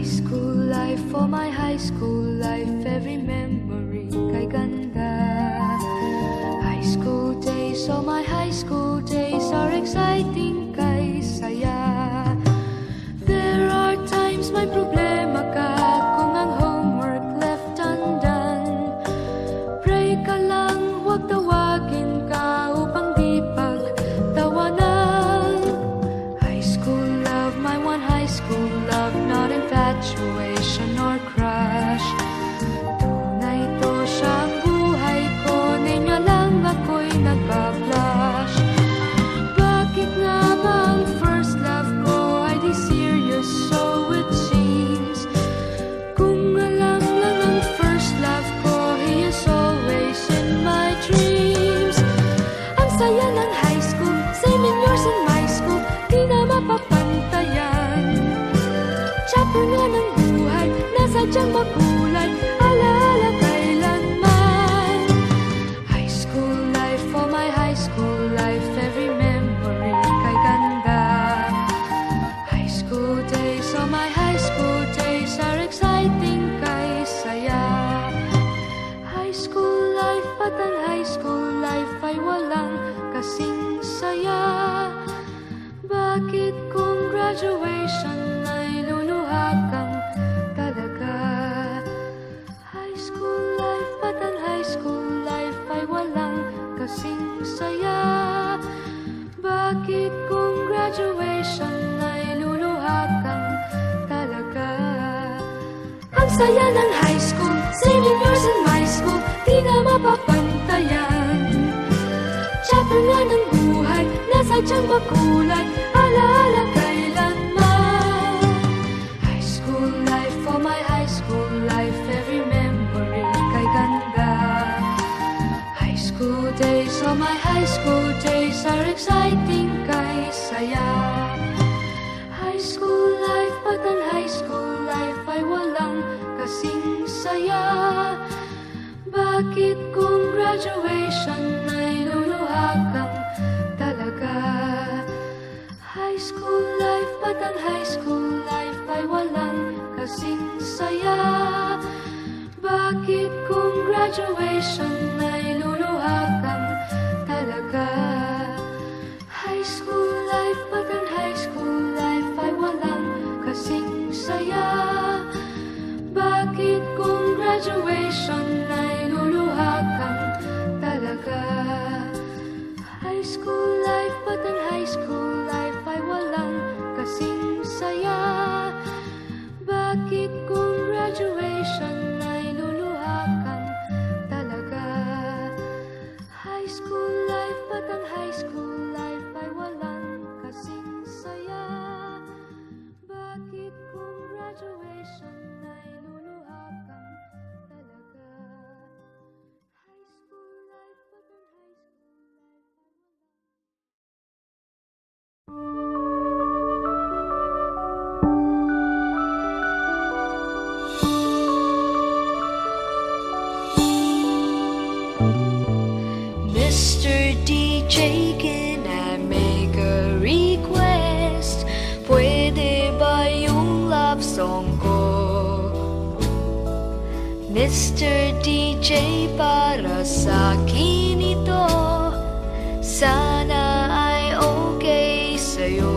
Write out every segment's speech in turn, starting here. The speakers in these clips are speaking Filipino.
school life, for my high school life, every memory kay ganda. High school days, oh my high school days are exciting kay saya. There are times may problema ka kung ang homework left undone. Pray ka lang, huwag tawagin ka upang di pagtawanan. High school love, my one high school love, not infatuation or crush. Tunay to siyang buhay ko, niya lang ako'y nagbablush. Bakit nga ba ang first love ko ay di serious, so it seems? Kung alam lang ang first love ko, he is always in my dreams. Ang saya ng high school, same in yours in my school, di na mapapantayan. Chapter nga ng buhay, nasadyang makulay, alaala kailanman. High school life, for my high school life, every memory kay ganda. High school days, oh my high school days are exciting kay saya. High school life, at ang high school life ay walang kasing saya. Bakit kung graduation ay luluha kang talaga? High school life, at ang high school life ay walang kasing saya. Bakit kung graduation ay luluha kang talaga? Ang saya ng high school, same in yours in my school, di na mapapantayan. Chapter nga ng buhay, nasadyang makulay, alaala kailanman. High school life, for my high school life, every memory kay ganda. High school days, oh my high school days are exciting kay saya. High school life, at ang high school life ay walang kasing saya. Bakit kung graduation ay luluha kang talaga? High school life, at ang high school life ay walang kasing saya. Bakit kung graduation ay luluha kang talaga? High school life, at ang high school life ay walang kasing saya. Bakit kung graduation ay luluha kang talaga? High school life, at ang high school life ay walang kasing saya. Bakit kung graduation ay luluha kang talaga? High school life, at ang high school life ay walang kasing saya. Bakit kung graduation ay luluha kang talaga? High school life, at ang high school Mr. DJ, can I make a request? Pwede ba yung love song ko? Mr. DJ, para sa akin ito, sana ay okay sa'yo.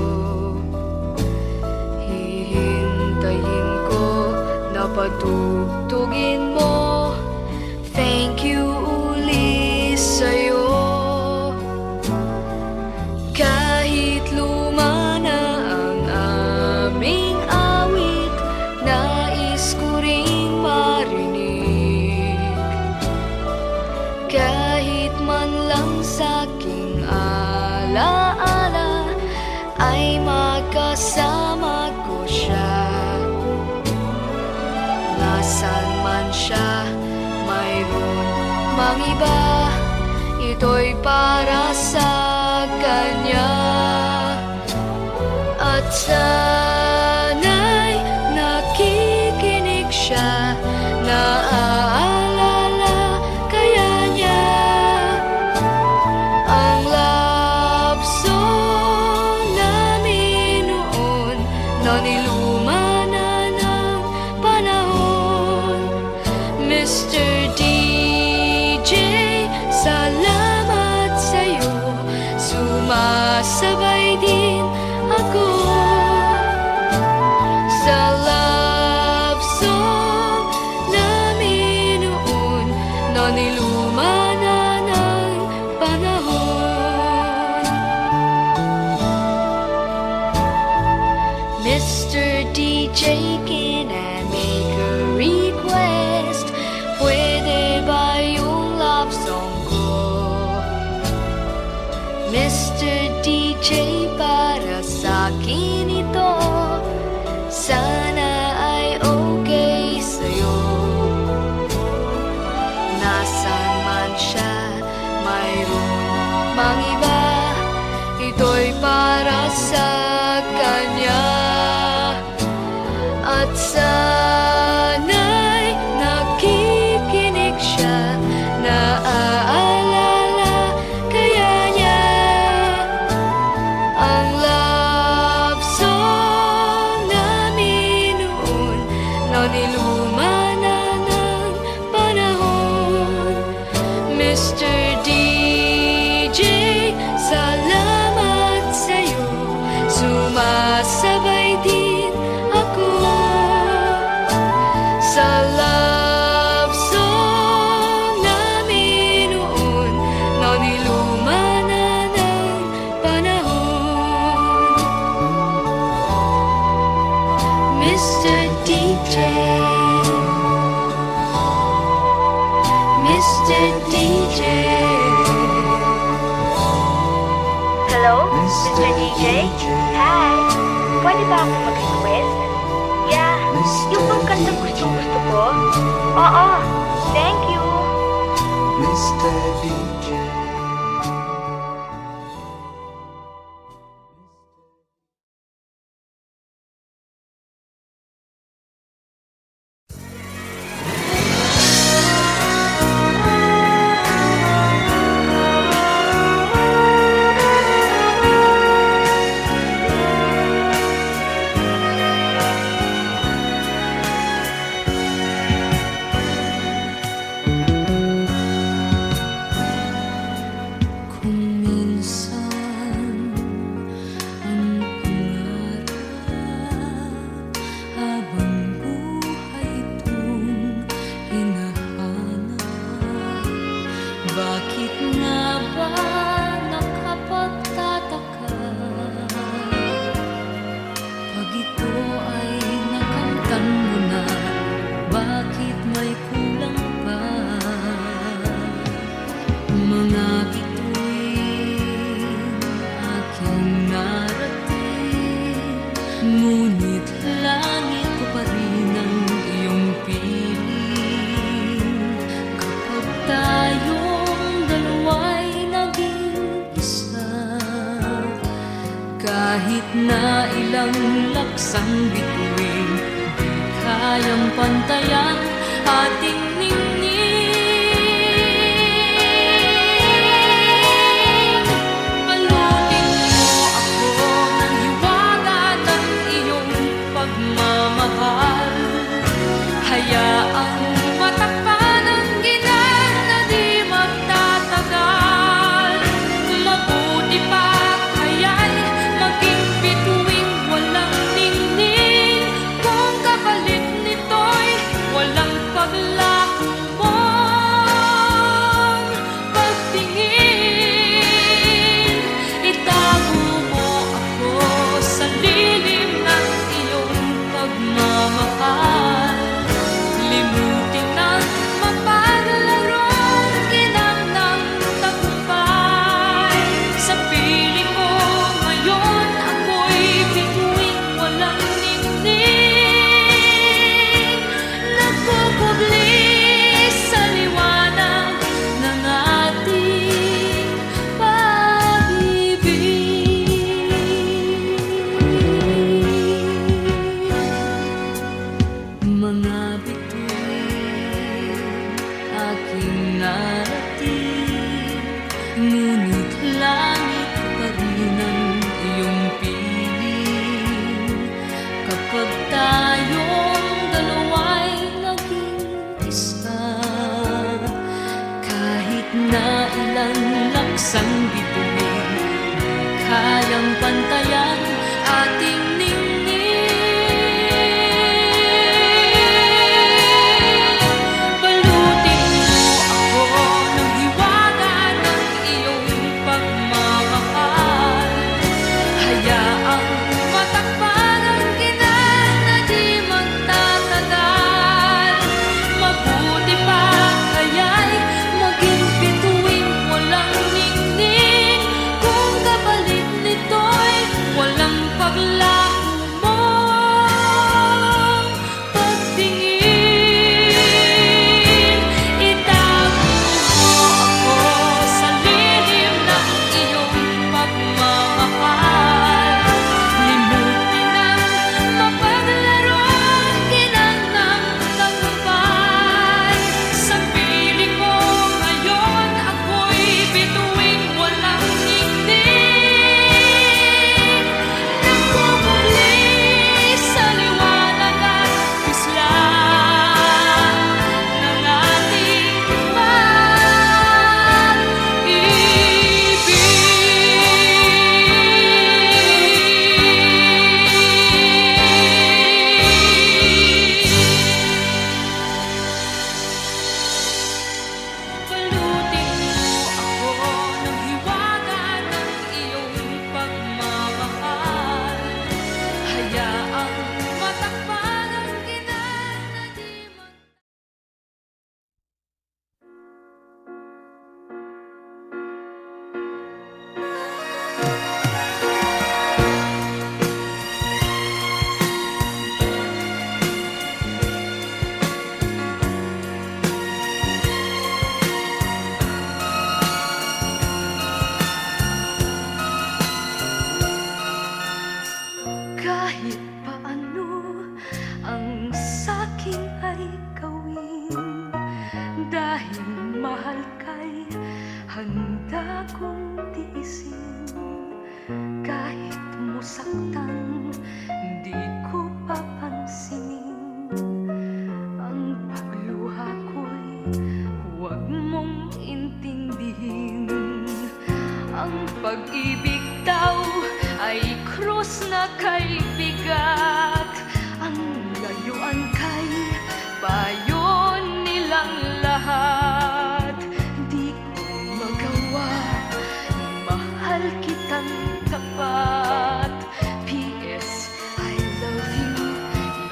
Hihintayin ko na patugtugin mo. Thank you uli sa'yo. Kahit luma na ang aming awit, nais ko ring marinig. Kahit man lang sa'king alaala, ay makasama ko siya. Nasaan man siya, mayroon mang iba, ito'y para sa kanya. At sana'y nakikinig siya, naaalala kaya niya ang love song namin noon na niluma na ng Can I make a request? Pwede ba yung love song ko? Mr. DJ, para sa'kin ito. Sana ay okay sa'yo. Nasaan man siya, mayroon mang iba. Ito'y para sa kanya. At sana'y nakikinig siya, naaalala kaya niya ang love song namin noon, na niluma na ng panahon. Mr. DJ, salamat sa'yo, sumasabay din ako sa love song namin noon, na niluma na ng panahon. Mr. DJ, Mr. DJ. Hello, Mr. DJ? Hi! Pwede ba ako mag-request? Yeah, yung bang kantang gusto ko? Oo, thank you! Mr. DJ. Bakit nga ba nakapagtataka pag ito ay nakamtan mo na? Bakit may kulang pa? Mga bituin aking narating, ngunit langit ko pa rin ang iyong piling. Kapag tayong dalawa'y naging isa, kahit na ilang laksang bituin, di kayang pantayan ating ningning. Balutin mo ako ng hiwaga ng iyong pagmamahal. Hayaang matakpan ang ginang na di magtatagal. Mabuti pa kaya'y maging bituing walang ningning, kung kapalit nito'y walang paglako mong pagtingin. Itago mo ako sa lilim ng iyong pagmamahal. Limutin ang mapaglarong ginang ng tagumpay. Sa piling mo ngayon ako'y bituing walang ningning, nagkukubli sa liwanag ng ating pag-ibig. Mga bituin aking narating, ngunit langit pa rin ang iyong piling. Kapag tayong dalawa'y naging isa, kahit na ilang laksang bituin, di kayang pantayan ating ningning. Balutin mo ako ng hiwaga ng iyong pagmamahal. Hayaang matakpan ang ginang na di kay bigat, ang layuan kay payo nilang lahat. Di ko magawa, mahal kitang tapat. P.S. I love you,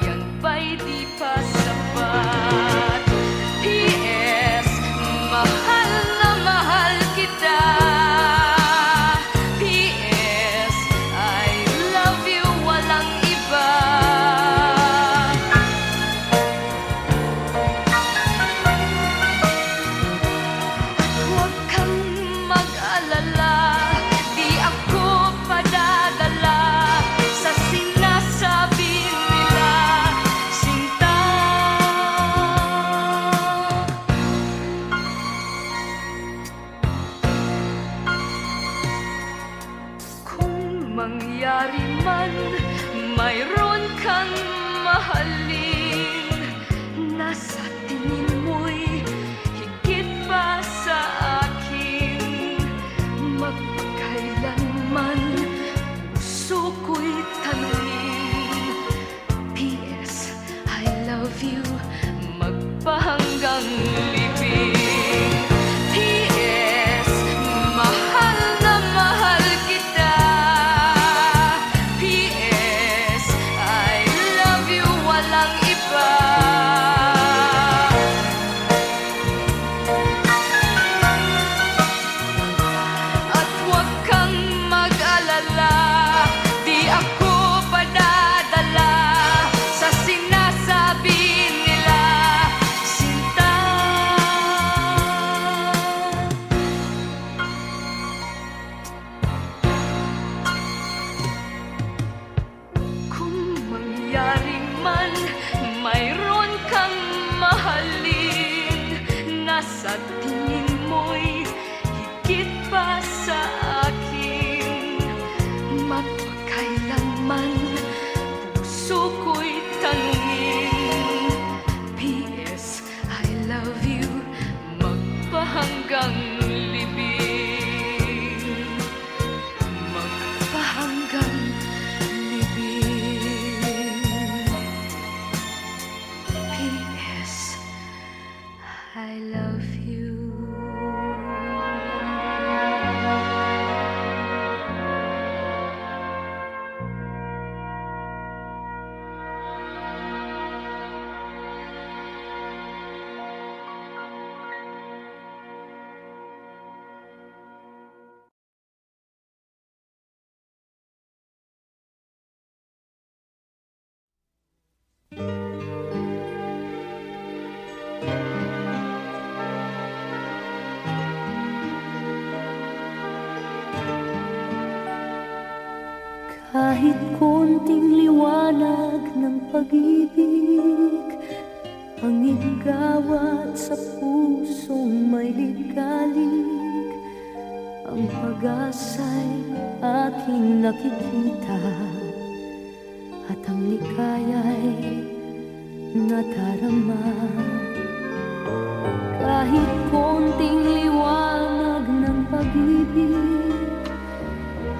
yan ba'y di pa sapat? P.S. mahal na mahal kita. P.S. I love you, walang iba. Huwag kang mag-alala, di ako padadala sa sinasabi nila, sinta. Kung mangyari man, mayroon kang mahalin, nasa tingin mo'y higit pa sa akin. Magkailanman puso ko'y tanungin, P.S. I love you, magpahanggang libing. P.S. mahal na mahal kita. P.S. I love you, walang iba. At huwag kang mag-alala, di ako padadala sa sinasabi nila, sinta. Kung mangyari man, mayroon kang mahalin, nasa tingin mo'y higit pa sa akin. Magpakailanman puso ko'y tanungin, P.S. I love you, magpahanggang libing. Magpahanggang libing. P.S. I love you. Kahit konting liwanag ng pag-ibig ang igawat sa pusong may ligalig, ang pag-asa'y aking nakikita at ang likaya'y nadarama. Kahit konting liwanag ng pag-ibig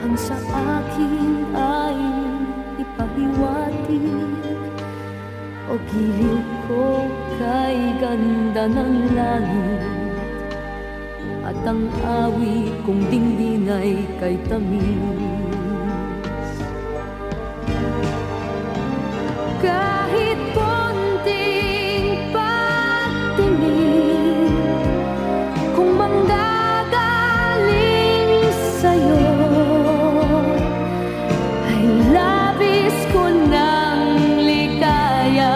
ang sa akin ay ipahiwatig, o gilid ko kay ganda ng langit, at ang awit kong dinggin ay kay tamis. Kahit konting pagtingin kung manggagaling sa'yo, ay labis ko ng ligaya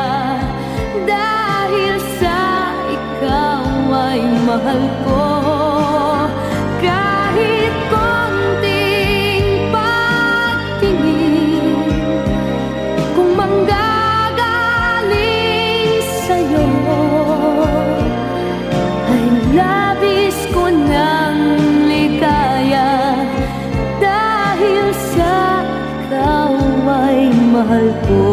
dahil sa ikaw ay mahal ko. Kahit konting pagtingin kung manggagaling sa'yo, ay labis ko ng ligaya dahil sa ikaw ay mahal ko.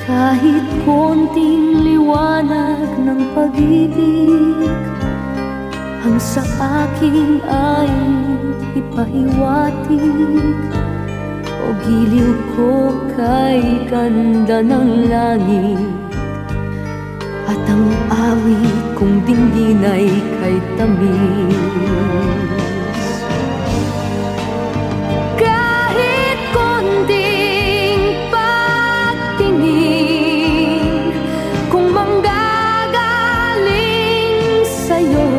Kahit konting liwanag ng pag-ibig ang Kung sa akin ay ipahiwatig o giliw ko kay ganda ng langit, at ang awit kong dinggin ay kay tamis. Kahit konting pagtingin, kung manggagaling sa'yo,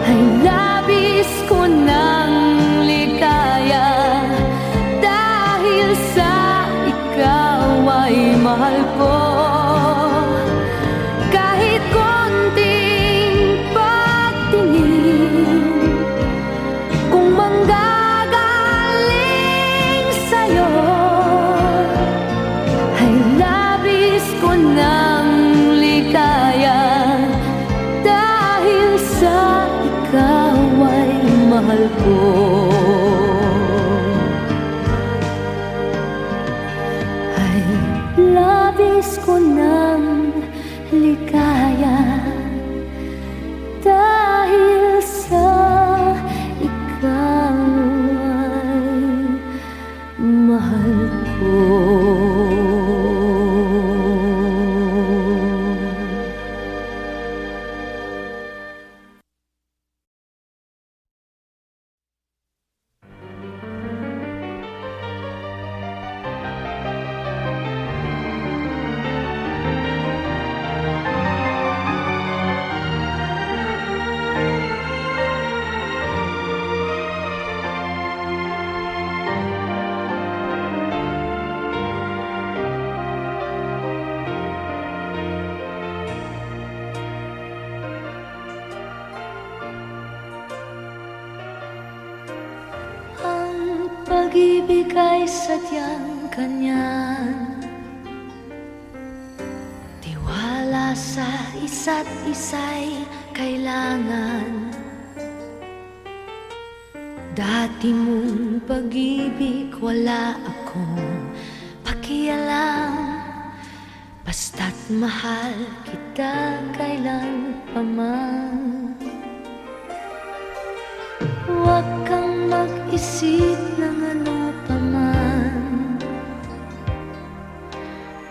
ay labis ko ng ligaya, dahil sa ikaw ay mahal ko. Kahit konting pagtingin, kung manggagaling sa'yo, ay labis ko ng ligaya, dahil sa ikaw ay mahal ko. Ay labis ko ng ligaya, dahil sa ikaw ay mahal ko. Ang pag-ibig ay sadyang kanyan, tiwala sa isa't isa'y kailangan. Dati mong pag-ibig wala akong pakialam, basta't mahal kita kailan pa man. Huwag kang mag-isip ng ano pa man,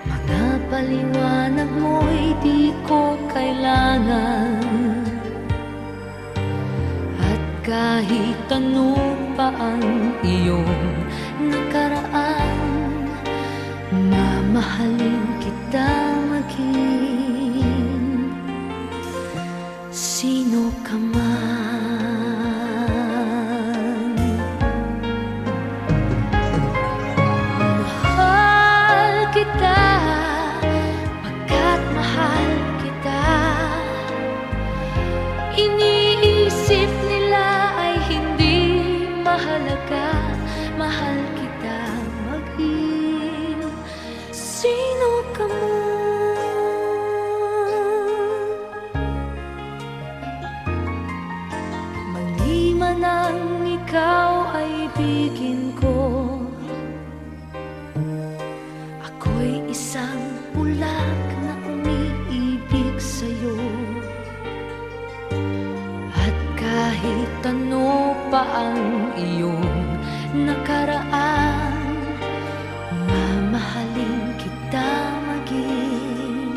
mga paliwanag mo'y di ko kailangan. At kahit ano pa ang iyong nakaraan, mamahalin kita maging sino ka man. Mahal kita pagkat mahal kita. Iniisip nila ay hindi mahalaga, mahal kita maging sino ka man. Mali man ang ikaw ay ibigin ko, ako'y isang bulag na umiibig sa'yo. At kahit ano pa ang iyong nakaraan, mamahalin kita maging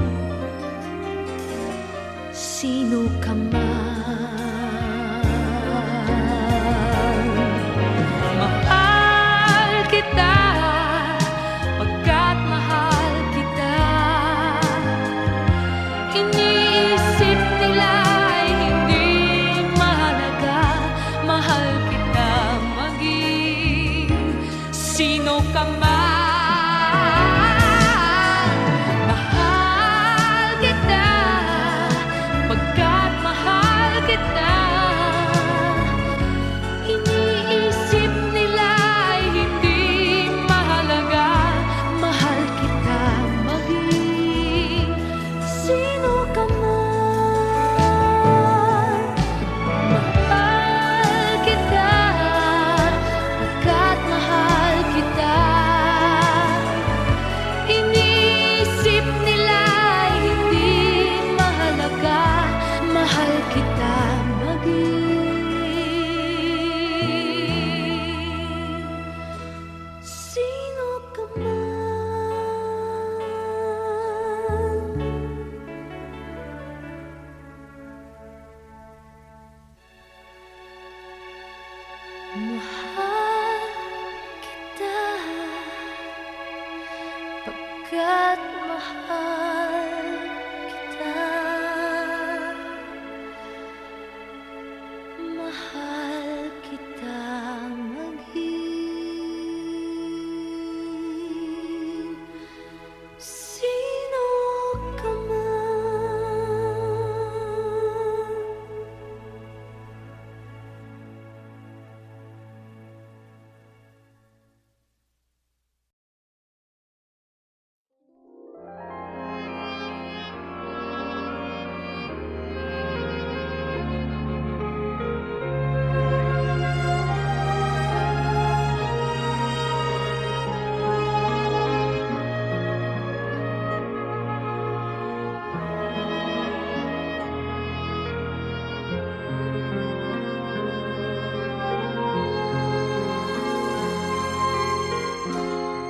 sino ka man. Mahal kita pagkat mahal kita. Iniisip nila ay hindi mahalaga, mahal kita maging sino ka man. Mahal kita pagkat mahal kita. Iniisip nila ay hindi mahalaga, mahal kita maging sino ka man. Mahal kita pagkat mahal kita. Mahal kita pagkat mahal kita. Mahal kita maging sino ka man.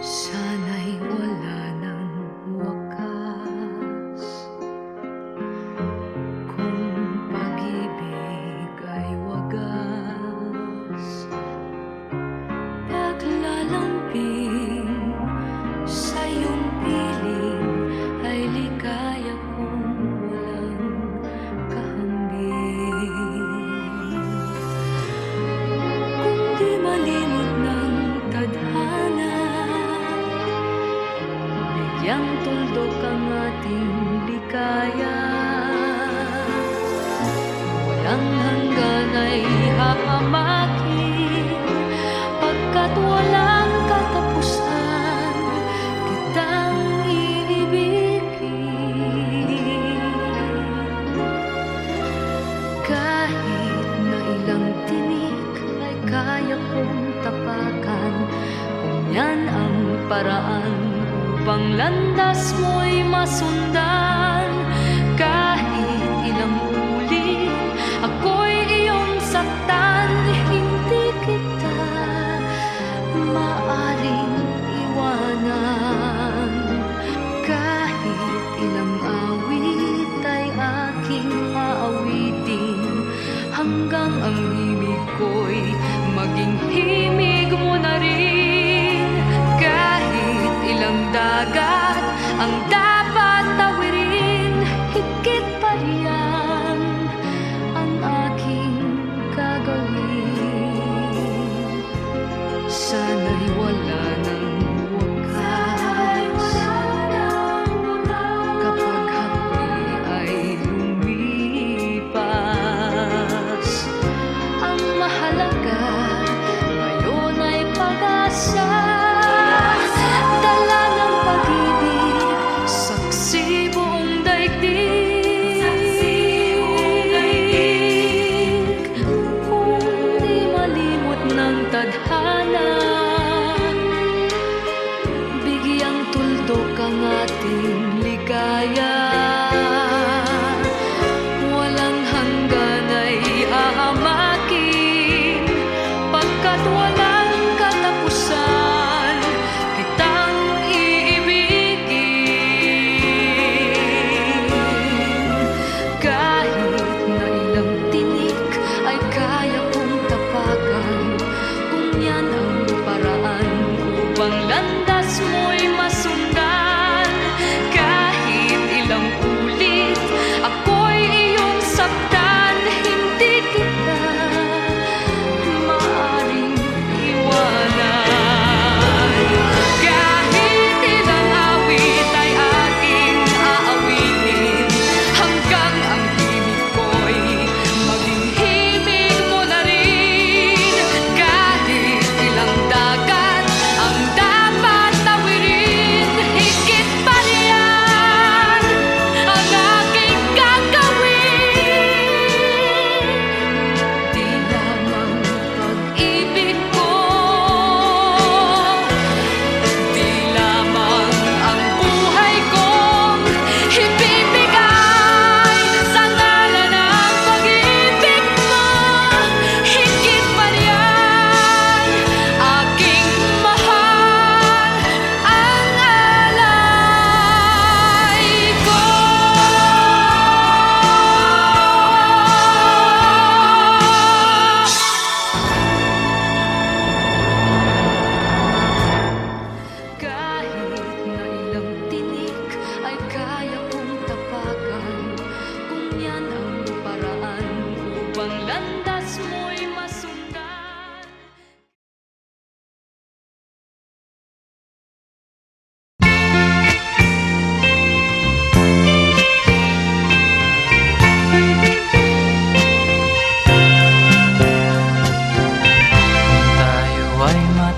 Sana'y wala ng wakas kung pag-ibig ay wagas. Paglalamping sa iyong piling ay ligaya kung walang kahambing. Kung di malimot ng tadhana, bigyang tuldok ang ating ligaya. Walang hanggan ay hahamakin, pagkat walang katapusan kitang iibigin. Kahit na ilang tinik ay kaya kong tapakan, kung yan ang paraan upang landas mo'y masundan. Kahit ilang ulit ako'y iyong saktan, hindi kita maaring iwanan. Kahit ilang awit ay aking aawitin, hanggang ang himig ko'y maging himig mo na rin. Kahit ilang dagat ang dapat tawirin, higit pa riyan ang aking gagawin. Sana'y wala ng wakas kapag hapdi ay lumipas. Ang mahalaga ngayon ay pag-asa, dala ng pag-ibig, saksi buong daigdig. Kung di malimot ng tadhana, bigyang tuldok ang ating ligaya. Walang hanggan ay hahamakin, pagkat walang katapusan kitang iibigin. Kahit na ilang tinik ay kaya kong tapakan, kung yan ang paraan upang landas mo'y masundan. Kahit ilang ulit ako'y iyong saktan, hindi kita maaring iwanan. Kahit ilang awit ay aking aawitin, hanggang ang himig ko'y maging himig mo na rin. Kahit ilang dagat ang dapat tawirin,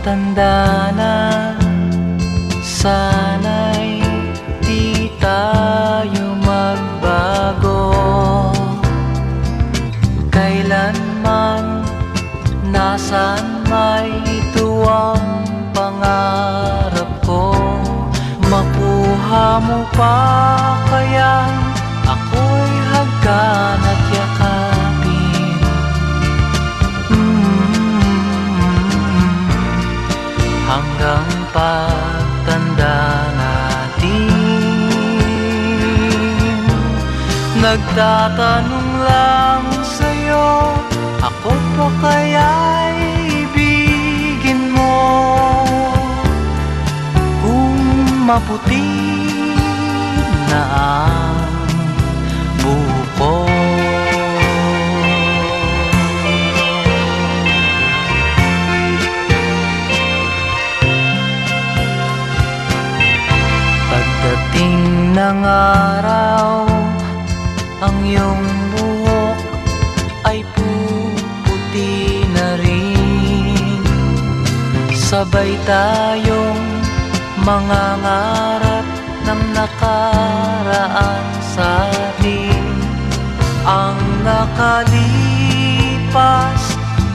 matanda na, sana'y di tayo magbago. Kailanman, nasan may tuwang pangarap ko. Makuha mo pa kaya ako'y hagkan at yakapin. Hanggang pagtanda natin, nagtatanong lang sa'yo, ako pa kaya'y ibigin mo? Kung maputi na ang buko. Pagdating ng araw, ang iyong buhok ay puputi na rin. Sabay tayong mangangarap ng nakaraan sa atin. Ang nakalipas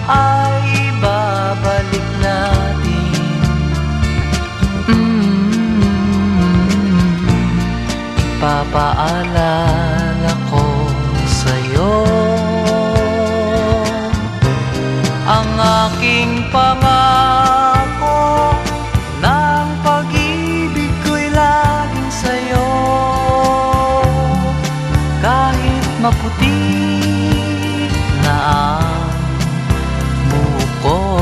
ay babalik natin. Ipapaalala ko sa'yo ang aking pangako, ng pag-ibig ko'y laging sa'yo. Kahit maputi na ang buko.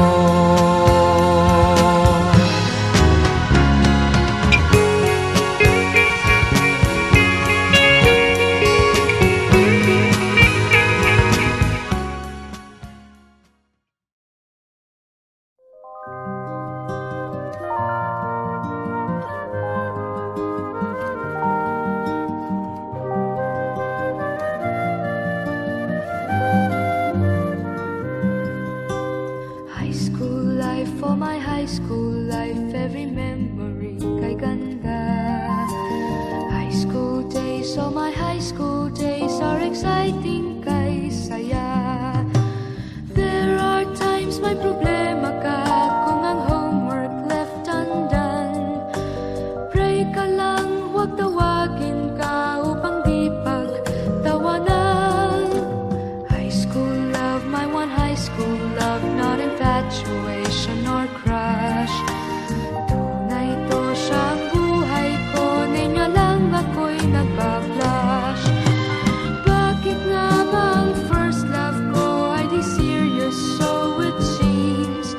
High school life, for my high school life, every memory kay ganda. High school days, oh my high school days are exciting kay saya. There are times may problema ka kung ang homework left undone. Pray ka lang, huwag tawagin ka upang di pagtawanan. High school love, my one high school love, not infatuation or crush. Tunay to siyang buhay ko, niya lang ako'y nagbablush. Bakit nga ba ang first love ko ay di serious, so it seems?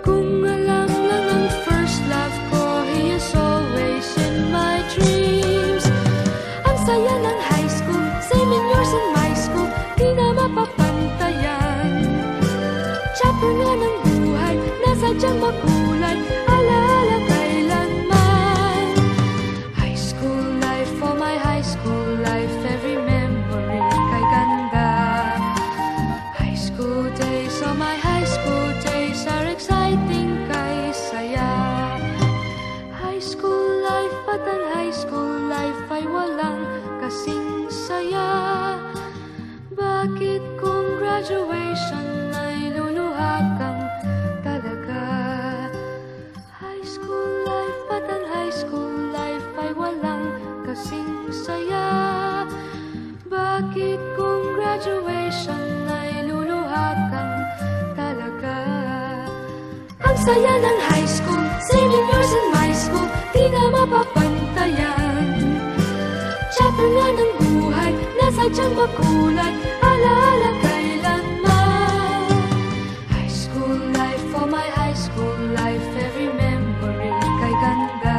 Kung alam lang ang first love ko, he is always in my dreams. Ang saya ng high school, same in yours in my school, di na mapapantayan. Chapter nga ng buhay, nasadyang makulay, alaala kailanman. High school life, for my high school life, every memory kay ganda. High school days, oh my high school days are exciting kay saya. High school life, at ang high school life ay walang kasing saya. Bakit kung graduation ay luluha kang talaga? High school life, at ang high school life ay walang kasing saya. Bakit kung graduation ay luluha kang talaga? Ang saya ng high school, same in yours in my school, di na mapapantayan. Chapter nga ng buhay, nasadyang makulay, alaala kailanman. High school life, for my high school life, every memory kay ganda.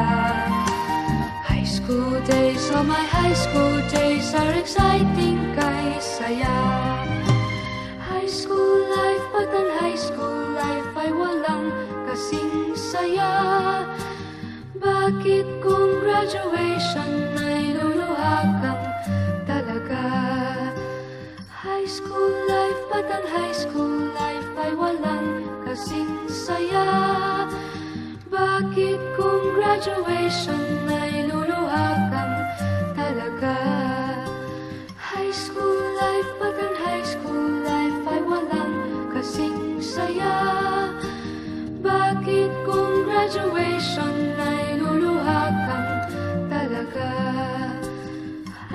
High school days, oh my high school days are exciting kay saya. High school life, at ang high school life ay walang kasing saya. Bakit kung graduation ay luluha kang talaga? High school life, at ang high school life ay walang kasing saya. graduation ay luluha kang talaga. High school life, but ang high school life ay walang kasing saya. Bakit kung graduation ay luluha kang talaga?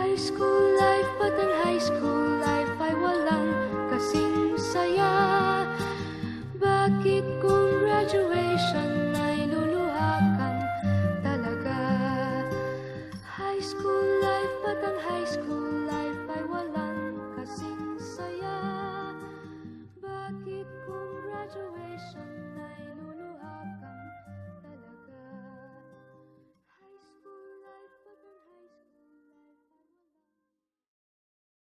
High school life, but ang high school life ay walang kasing saya. Bakit kung graduation ay luluha kang talaga? High school life, but ang high school life ay walang kasing saya. Bakit kung graduation